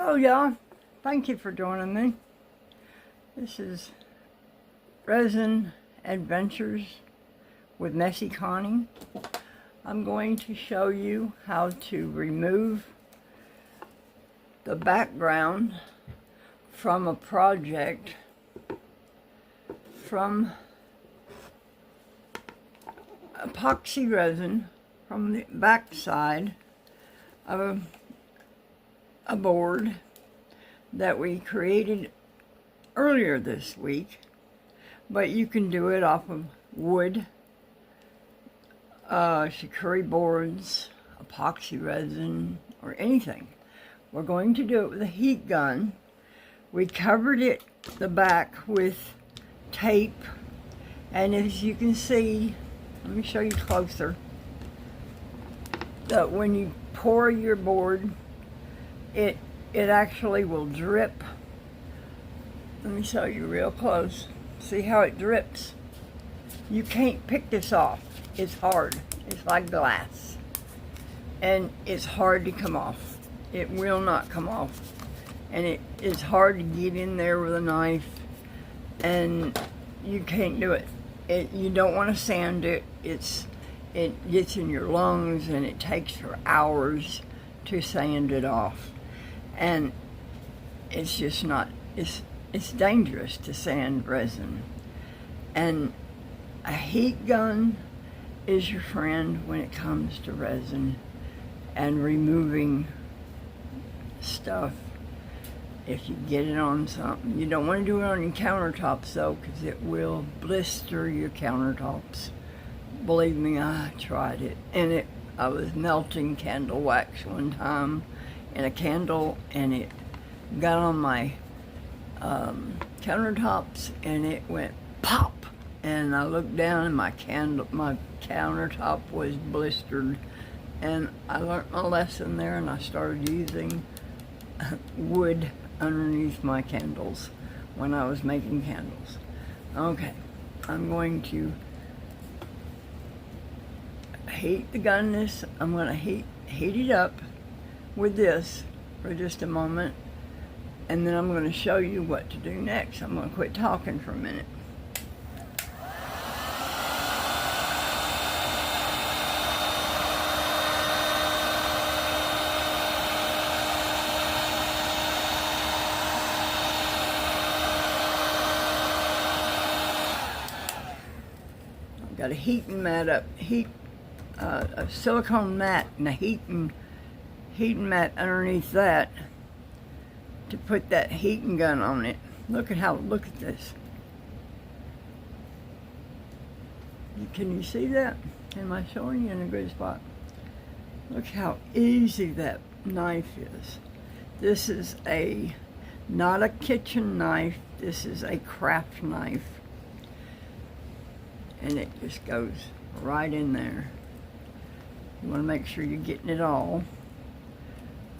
Hello y'all, thank you for joining me. This is Resin Adventures with Messy Connie. I'm going to show you how to remove the background from a project from epoxy resin from the back side of a board that we created earlier this week, but you can do it off of wood, shikuri boards, epoxy resin, or anything. We're going to do it with a heat gun. We covered it, the back, with tape, and as you can see, let me show you closer, that when you pour your board, it actually will drip. Let me show you real close. See how it drips? You can't pick this off. It's hard. It's like glass. And it's hard to come off. It will not come off. And it's hard to get in there with a knife. And you can't do it. You don't want to sand it. It gets in your lungs and it takes for hours to sand it off. And it's just not, it's dangerous to sand resin. And a heat gun is your friend when it comes to resin and removing stuff. If you get it on something, you don't want to do it on your countertops though, because it will blister your countertops. Believe me, I tried it, and I was melting candle wax one time in a candle, and it got on my countertops, and it went pop, and I looked down, and my countertop was blistered, and I learned my lesson there, and I started using wood underneath my candles when I was making candles. Okay, I'm going to heat the gun. I'm going to heat it up with this for just a moment, and then I'm going to show you what to do next. I'm going to quit talking for a minute. I've got a heating mat up, a silicone mat, and a heating mat underneath that to put that heating gun on it. Look at this. Can you see that? Am I showing you in a good spot? Look how easy that knife is. This is not a kitchen knife, this is a craft knife. And it just goes right in there. You want to make sure you're getting it all.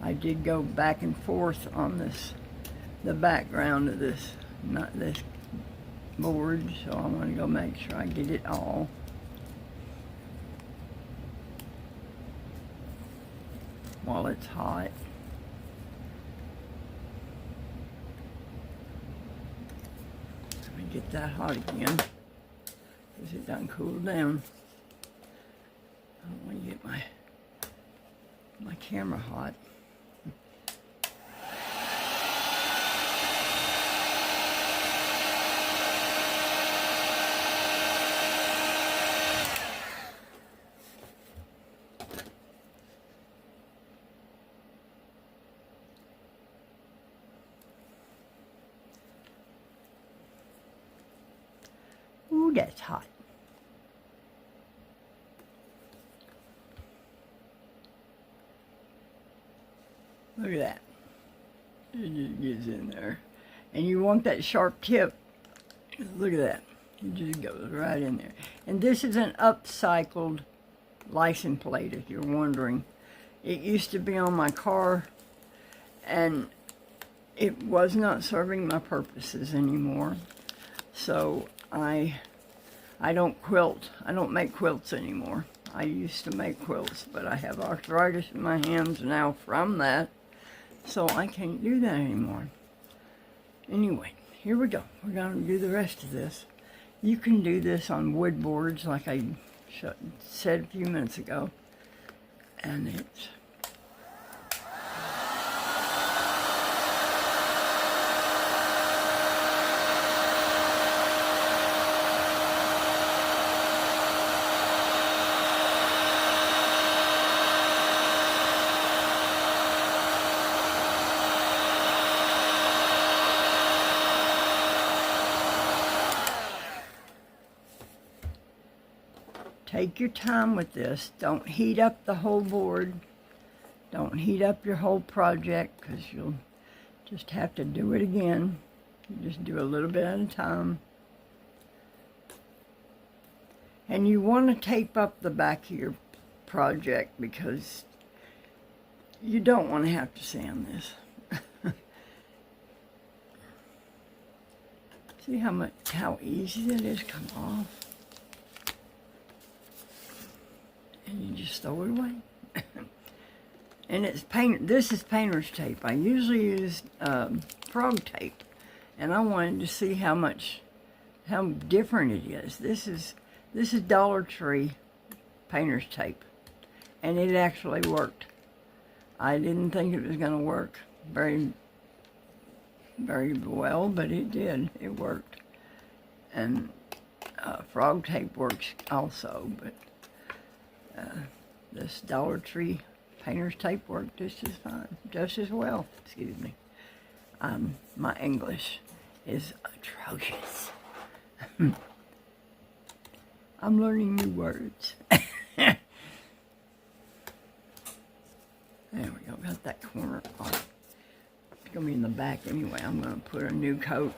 I did go back and forth on the background of this board, so I want to go make sure I get it all. While it's hot. Let me get that hot again, because it done cooled down. I don't want to get my camera hot. Ooh, that's hot. Look at that. It just gets in there. And you want that sharp tip. Look at that. It just goes right in there. And this is an upcycled license plate, if you're wondering. It used to be on my car, and it was not serving my purposes anymore. So I don't quilt. I don't make quilts anymore. I used to make quilts, but I have arthritis in my hands now from that. So I can't do that anymore. Anyway, here we go. We're going to do the rest of this. You can do this on wood boards like I said a few minutes ago. And it's take your time with this. Don't heat up the whole board. Don't heat up your whole project because you'll just have to do it again. You just do a little bit at a time. And you want to tape up the back of your project because you don't want to have to sand this. See how easy that is to come off? And you just throw it away. And it's this is painter's tape. I usually use frog tape, and I wanted to see how different it is. This is Dollar Tree painter's tape, and it actually worked. I didn't think it was going to work very well, but it did. It worked. And frog tape works also, but this Dollar Tree painter's tape worked just as fine, just as well. Excuse me. My English is atrocious. I'm learning new words. There we go. Got that corner off. It's gonna be in the back anyway. I'm gonna put a new coat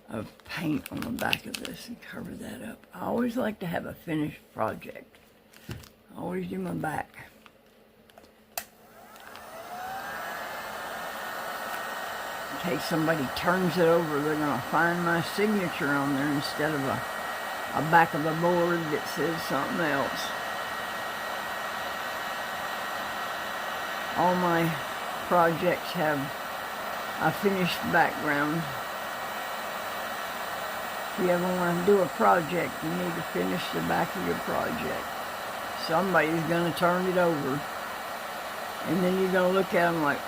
of paint on the back of this and cover that up. I always like to have a finished project. I always do my back. In case somebody turns it over, they're gonna find my signature on there instead of a back of the board that says something else. All my projects have a finished background. If you ever want to do a project, you need to finish the back of your project. Somebody's going to turn it over. And then you're going to look at them like,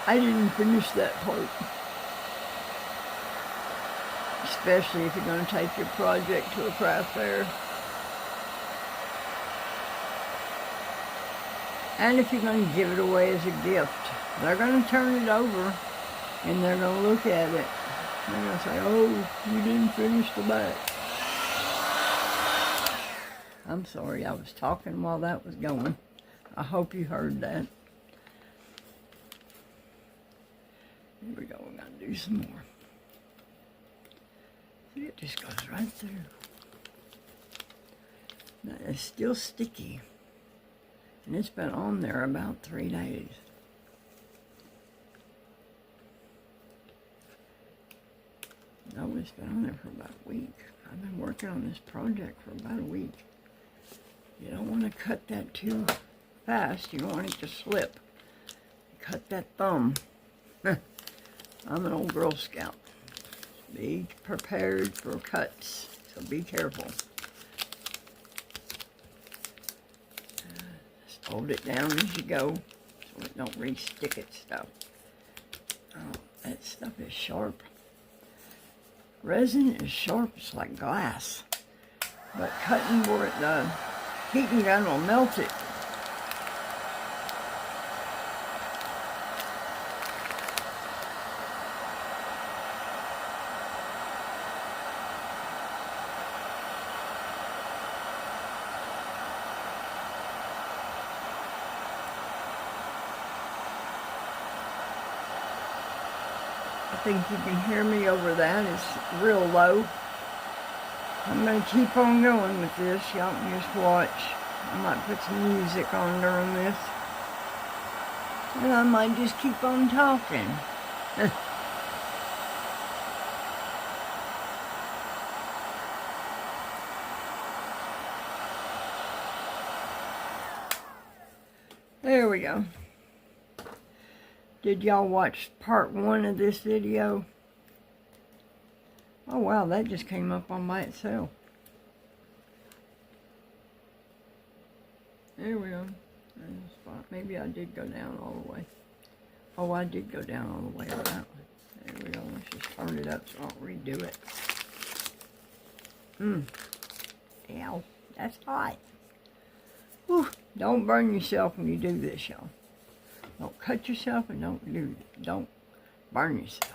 I didn't finish that part. Especially if you're going to take your project to a craft fair. And if you're going to give it away as a gift, they're going to turn it over and they're going to look at it. They're going to say, oh, you didn't finish the back. I'm sorry, I was talking while that was going. I hope you heard that. Here we go, we're going to do some more. See, it just goes right through. Now, it's still sticky. And it's been on there about 3 days. No, it's been on there for about a week. I've been working on this project for about a week. You don't want to cut that too fast. You want it to slip. Cut that thumb. I'm an old Girl Scout. Be prepared for cuts, so be careful. Just hold it down as you go so it don't re-stick at stuff. Oh, that stuff is sharp. Resin is sharp, it's like glass. But cutting board, the heating gun will melt it. I think you can hear me over that. It's real low. I'm going to keep on going with this. Y'all can just watch. I might put some music on during this. And I might just keep on talking. There we go. Did y'all watch part 1 of this video? Oh wow, that just came up on by itself. There we go. Maybe I did go down all the way. Oh, I did go down all the way on that one. There we go. Let's just turn it up so I don't redo it. Ow. That's hot. Whew. Don't burn yourself when you do this, y'all. Don't cut yourself and don't burn yourself.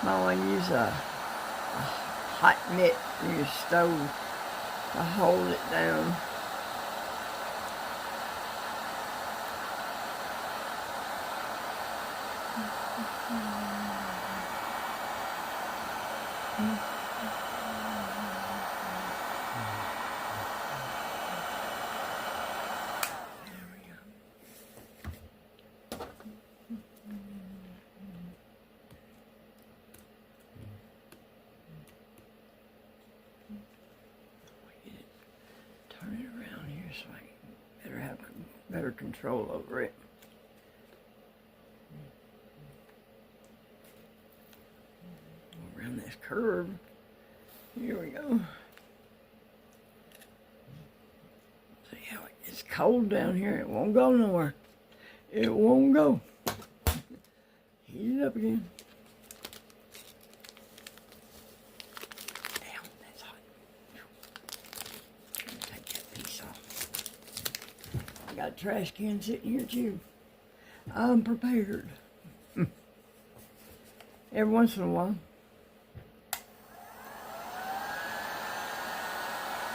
Might want to use a hot mitt in your stove to hold it down. Turn it around here so I better have better control over it. Around this curve. Here we go. See how it's cold down here. It won't go nowhere. It won't go. Heat it up again. Ow, that's hot. Take that piece off. I got a trash can sitting here too. I'm prepared. Every once in a while.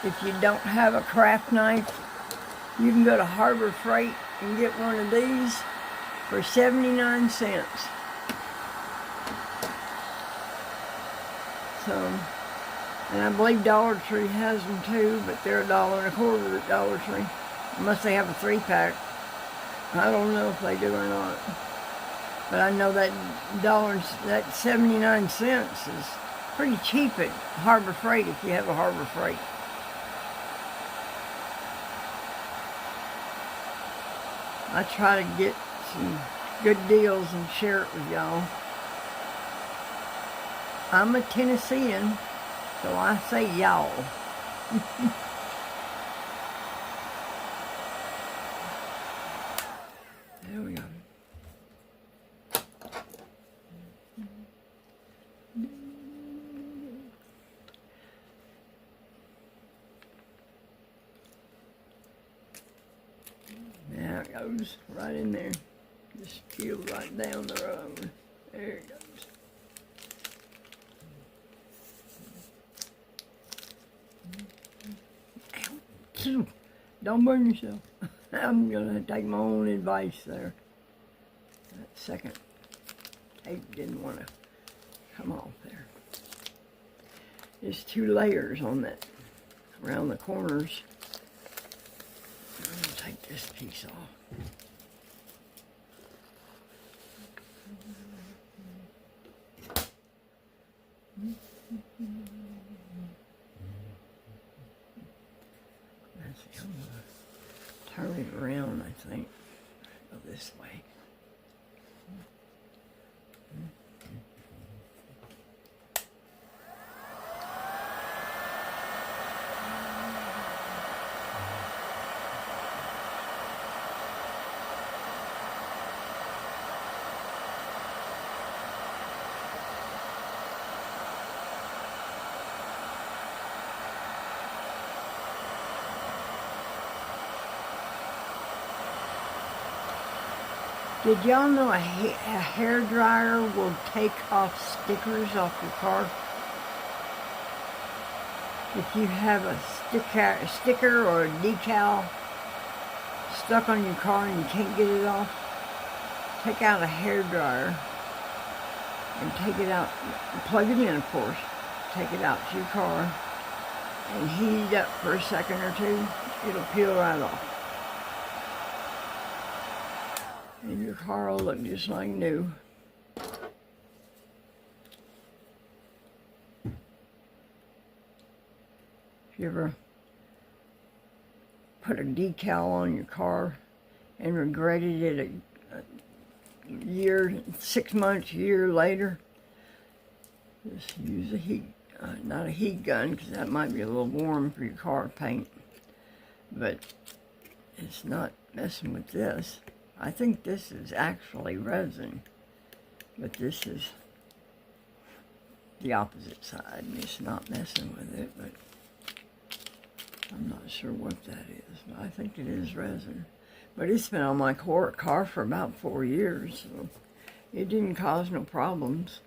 If you don't have a craft knife, you can go to Harbor Freight and get one of these for 79 cents. So, and I believe Dollar Tree has them too, but they're $1.25 at Dollar Tree. Unless they have a 3-pack. I don't know if they do or not. But I know that that 79 cents is pretty cheap at Harbor Freight if you have a Harbor Freight. I try to get some good deals and share it with y'all. I'm a Tennessean, so I say y'all. There we go. There it goes, right in there. Just peel right down the road. There it goes. Ow. Don't burn yourself. I'm gonna take my own advice there. That second tape didn't want to come off there. There's 2 layers on that around the corners. I'm going to take this piece off. Let's see, I'm going to turn it around, I think. Go this way. Did y'all know a hair dryer will take off stickers off your car? If you have a sticker or a decal stuck on your car and you can't get it off, take out a hair dryer and take it out, plug it in of course, take it out to your car and heat it up for a second or two. It'll peel right off. And your car will look just like new. If you ever put a decal on your car and regretted it a year, 6 months, a year later, just use a heat, not a heat gun, because that might be a little warm for your car paint, but it's not messing with this. I think this is actually resin, but this is the opposite side, and it's not messing with it, but I'm not sure what that is, but I think it is resin. But it's been on my car for about 4 years, so it didn't cause no problems.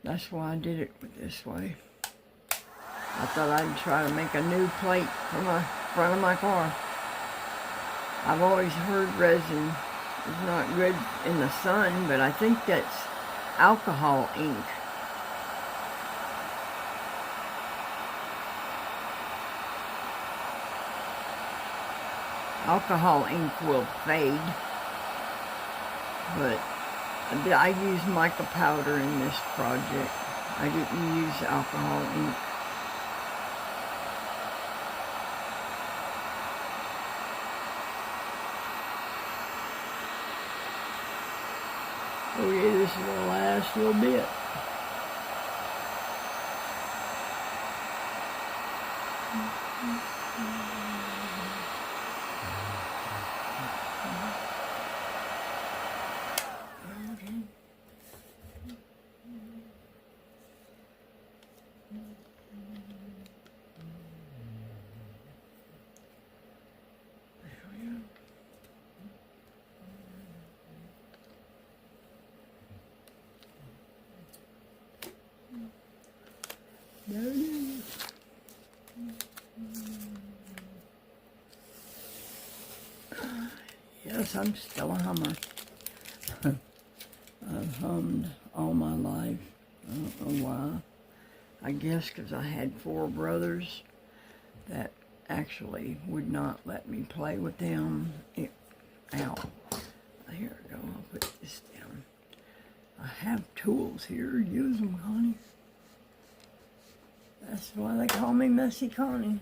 That's why I did it this way. I thought I'd try to make a new plate for my front of my car. I've always heard resin is not good in the sun, but I think that's alcohol ink. Alcohol ink will fade, but I use mica powder in this project. I didn't use alcohol ink. Oh yeah, this is the last little bit. There it is. Yes, I'm still a hummer. I've hummed all my life. I don't know why. I guess because I had 4 brothers that actually would not let me play with them. Ow. Here we go. I'll put this down. I have tools here. Use them, Connie. That's why they call me Messy Connie.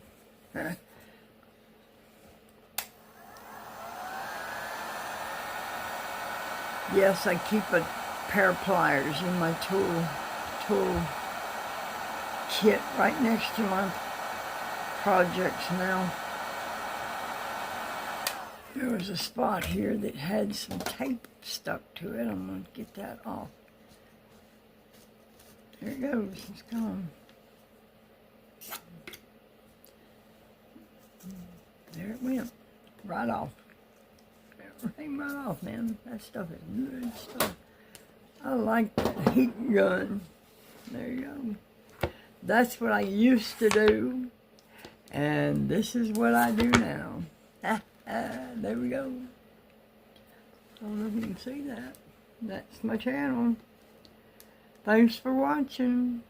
Yes, I keep a pair of pliers in my tool kit right next to my projects now. There was a spot here that had some tape stuck to it. I'm going to get that off. There it goes. It's gone. There it went. Right off. It came right off, man. That stuff is good stuff. I like that heat gun. There you go. That's what I used to do. And this is what I do now. There we go. I don't know if you can see that. That's my channel. Thanks for watching.